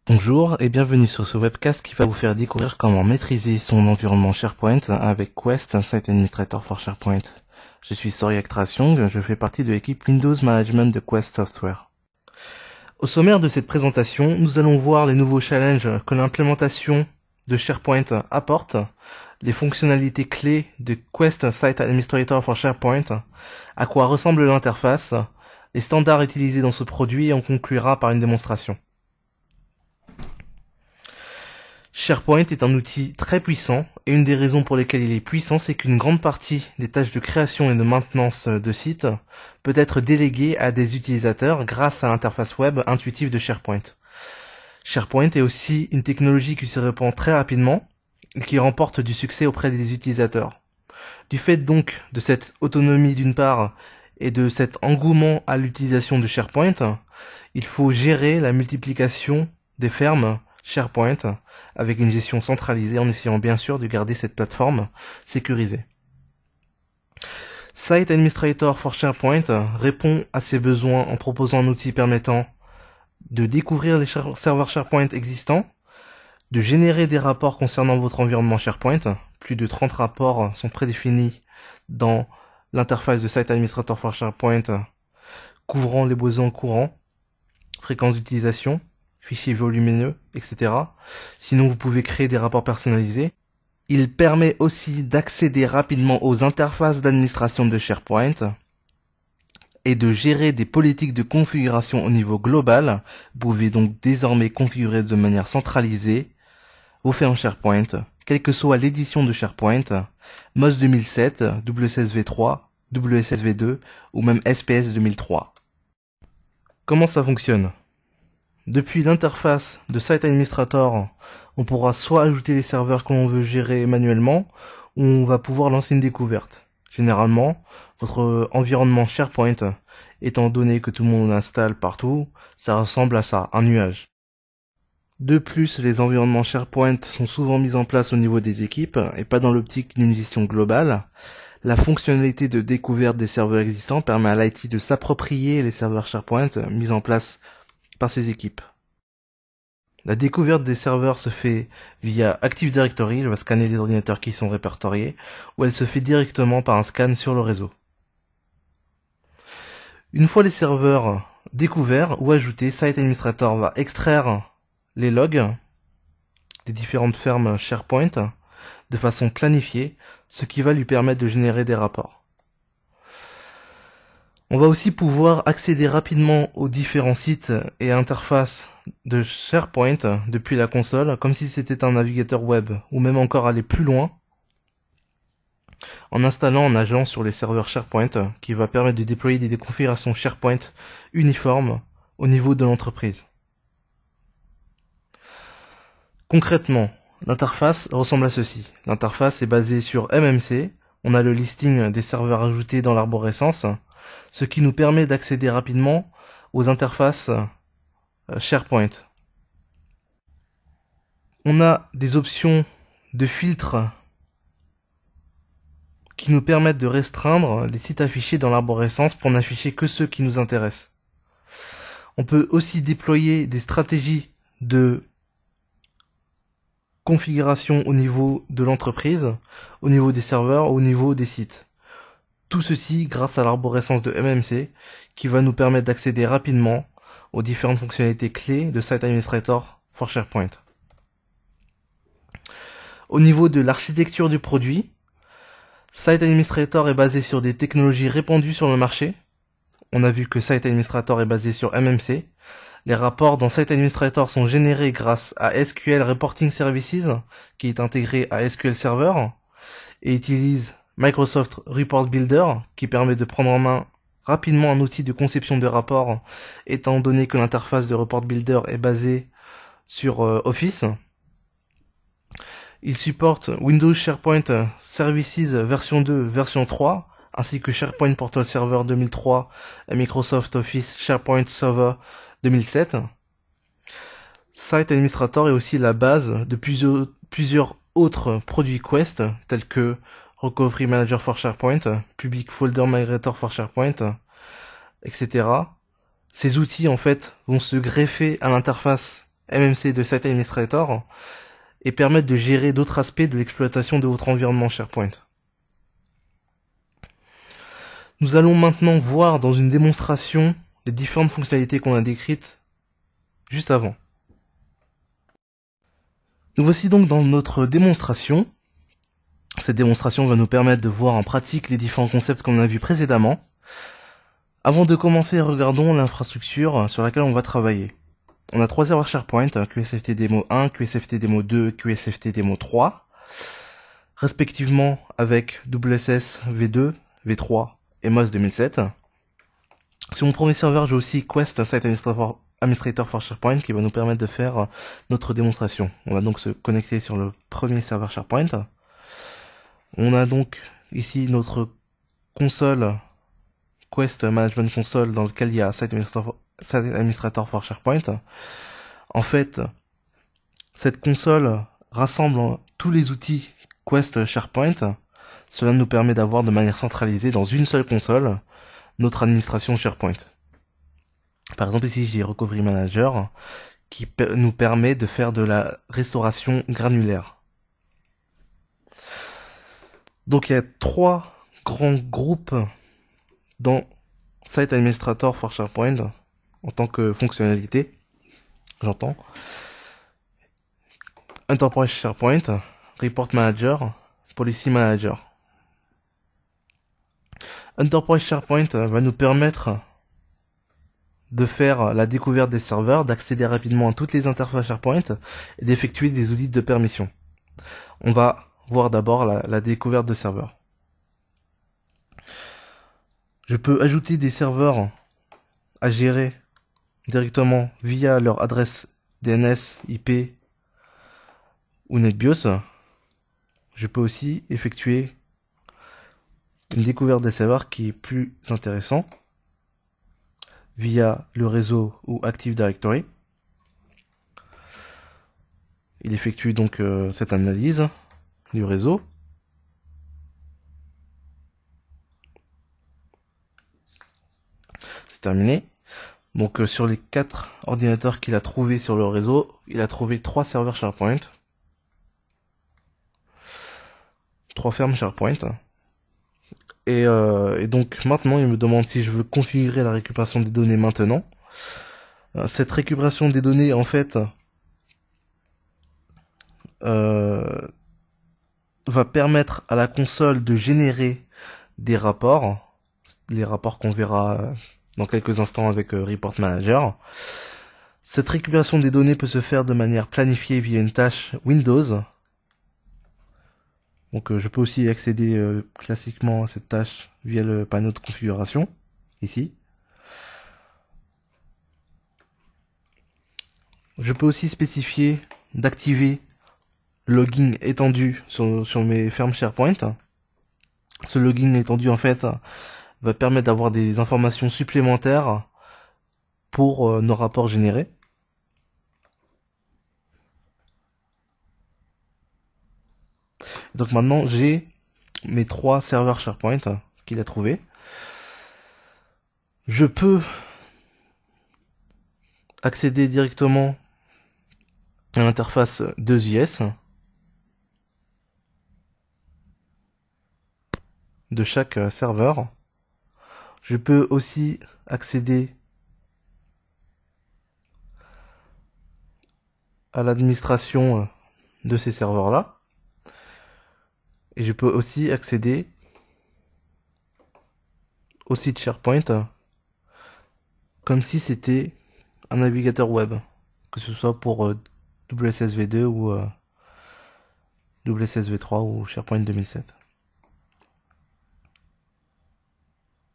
Bonjour et bienvenue sur ce webcast qui va vous faire découvrir comment maîtriser son environnement SharePoint avec Quest, un Site Administrator for SharePoint. Je suis Soryak Trasyong, je fais partie de l'équipe Windows Management de Quest Software. Au sommaire de cette présentation, nous allons voir les nouveaux challenges que l'implémentation de SharePoint apporte, les fonctionnalités clés de Quest Site Administrator for SharePoint, à quoi ressemble l'interface, les standards utilisés dans ce produit et on conclura par une démonstration. SharePoint est un outil très puissant et une des raisons pour lesquelles il est puissant, c'est qu'une grande partie des tâches de création et de maintenance de sites peut être déléguée à des utilisateurs grâce à l'interface web intuitive de SharePoint. SharePoint est aussi une technologie qui se répand très rapidement et qui remporte du succès auprès des utilisateurs. Du fait donc de cette autonomie d'une part et de cet engouement à l'utilisation de SharePoint, il faut gérer la multiplication des fermes SharePoint avec une gestion centralisée en essayant bien sûr de garder cette plateforme sécurisée. Site Administrator for SharePoint répond à ces besoins en proposant un outil permettant de découvrir les serveurs SharePoint existants, de générer des rapports concernant votre environnement SharePoint. Plus de 30 rapports sont prédéfinis dans l'interface de Site Administrator for SharePoint, couvrant les besoins courants, fréquence d'utilisation, fichiers volumineux, etc. Sinon, vous pouvez créer des rapports personnalisés. Il permet aussi d'accéder rapidement aux interfaces d'administration de SharePoint et de gérer des politiques de configuration au niveau global. Vous pouvez donc désormais configurer de manière centralisée vos fermes SharePoint, quelle que soit l'édition de SharePoint, MOS 2007, WSSV3, WSSV2 ou même SPS 2003. Comment ça fonctionne ? Depuis l'interface de Site Administrator, on pourra soit ajouter les serveurs que l'on veut gérer manuellement, ou on va pouvoir lancer une découverte. Généralement, votre environnement SharePoint, étant donné que tout le monde l'installe partout, ça ressemble à ça, un nuage. De plus, les environnements SharePoint sont souvent mis en place au niveau des équipes, et pas dans l'optique d'une gestion globale. La fonctionnalité de découverte des serveurs existants permet à l'IT de s'approprier les serveurs SharePoint mis en place par ces équipes. La découverte des serveurs se fait via Active Directory, elle va scanner les ordinateurs qui sont répertoriés, ou elle se fait directement par un scan sur le réseau. Une fois les serveurs découverts ou ajoutés, Site Administrator va extraire les logs des différentes fermes SharePoint de façon planifiée, ce qui va lui permettre de générer des rapports. On va aussi pouvoir accéder rapidement aux différents sites et interfaces de SharePoint depuis la console, comme si c'était un navigateur web, ou même encore aller plus loin, en installant un agent sur les serveurs SharePoint qui va permettre de déployer des configurations SharePoint uniformes au niveau de l'entreprise. Concrètement, l'interface ressemble à ceci. L'interface est basée sur MMC, on a le listing des serveurs ajoutés dans l'arborescence, ce qui nous permet d'accéder rapidement aux interfaces SharePoint. On a des options de filtre qui nous permettent de restreindre les sites affichés dans l'arborescence pour n'afficher que ceux qui nous intéressent. On peut aussi déployer des stratégies de configuration au niveau de l'entreprise, au niveau des serveurs, au niveau des sites. Tout ceci grâce à l'arborescence de MMC qui va nous permettre d'accéder rapidement aux différentes fonctionnalités clés de Site Administrator for SharePoint. Au niveau de l'architecture du produit, Site Administrator est basé sur des technologies répandues sur le marché. On a vu que Site Administrator est basé sur MMC. Les rapports dans Site Administrator sont générés grâce à SQL Reporting Services qui est intégré à SQL Server et utilise Microsoft Report Builder qui permet de prendre en main rapidement un outil de conception de rapports étant donné que l'interface de Report Builder est basée sur Office. Il supporte Windows SharePoint Services version 2, version 3 ainsi que SharePoint Portal Server 2003 et Microsoft Office SharePoint Server 2007. Site Administrator est aussi la base de plusieurs autres produits Quest tels que Recovery Manager for SharePoint, Public Folder Migrator for SharePoint, etc. Ces outils en fait vont se greffer à l'interface MMC de Site Administrator et permettent de gérer d'autres aspects de l'exploitation de votre environnement SharePoint. Nous allons maintenant voir dans une démonstration les différentes fonctionnalités qu'on a décrites juste avant. Nous voici donc dans notre démonstration. Cette démonstration va nous permettre de voir en pratique les différents concepts qu'on a vus précédemment. Avant de commencer, regardons l'infrastructure sur laquelle on va travailler. On a 3 serveurs SharePoint, QSFT Demo 1, QSFT Demo 2, QSFT Demo 3, respectivement avec WSS V2, V3 et MOS 2007. Sur mon premier serveur, j'ai aussi Quest Site Administrator for SharePoint qui va nous permettre de faire notre démonstration. On va donc se connecter sur le premier serveur SharePoint. On a donc ici notre console Quest Management Console dans lequel il y a Site Administrator for SharePoint. En fait, cette console rassemble tous les outils Quest SharePoint. Cela nous permet d'avoir de manière centralisée dans une seule console notre administration SharePoint. Par exemple ici j'ai Recovery Manager qui nous permet de faire de la restauration granulaire. Donc il y a 3 grands groupes dans Site Administrator for SharePoint en tant que fonctionnalité, j'entends. Enterprise SharePoint, Report Manager, Policy Manager. Enterprise SharePoint va nous permettre de faire la découverte des serveurs, d'accéder rapidement à toutes les interfaces SharePoint et d'effectuer des audits de permission. On va voir d'abord la découverte de serveurs. Je peux ajouter des serveurs à gérer directement via leur adresse DNS, IP ou NetBIOS. Je peux aussi effectuer une découverte des serveurs qui est plus intéressant via le réseau ou Active Directory. Il effectue donc cette analyse du réseau. C'est terminé. Donc sur les 4 ordinateurs qu'il a trouvé sur le réseau, il a trouvé 3 serveurs SharePoint, 3 fermes SharePoint. Et donc maintenant il me demande si je veux configurer la récupération des données maintenant. Cette récupération des données en fait va permettre à la console de générer des rapports, les rapports qu'on verra dans quelques instants avec Report Manager. Cette récupération des données peut se faire de manière planifiée via une tâche Windows. Donc je peux aussi accéder classiquement à cette tâche via le panneau de configuration, ici. Je peux aussi spécifier d'activer logging étendu sur mes fermes SharePoint. Ce logging étendu en fait va permettre d'avoir des informations supplémentaires pour nos rapports générés. Donc maintenant j'ai mes 3 serveurs SharePoint qu'il a trouvé. Je peux accéder directement à l'interface 2IS de chaque serveur. Je peux aussi accéder à l'administration de ces serveurs-là. Et je peux aussi accéder au site SharePoint comme si c'était un navigateur web, que ce soit pour WSS V2 ou WSS V3 ou SharePoint 2007.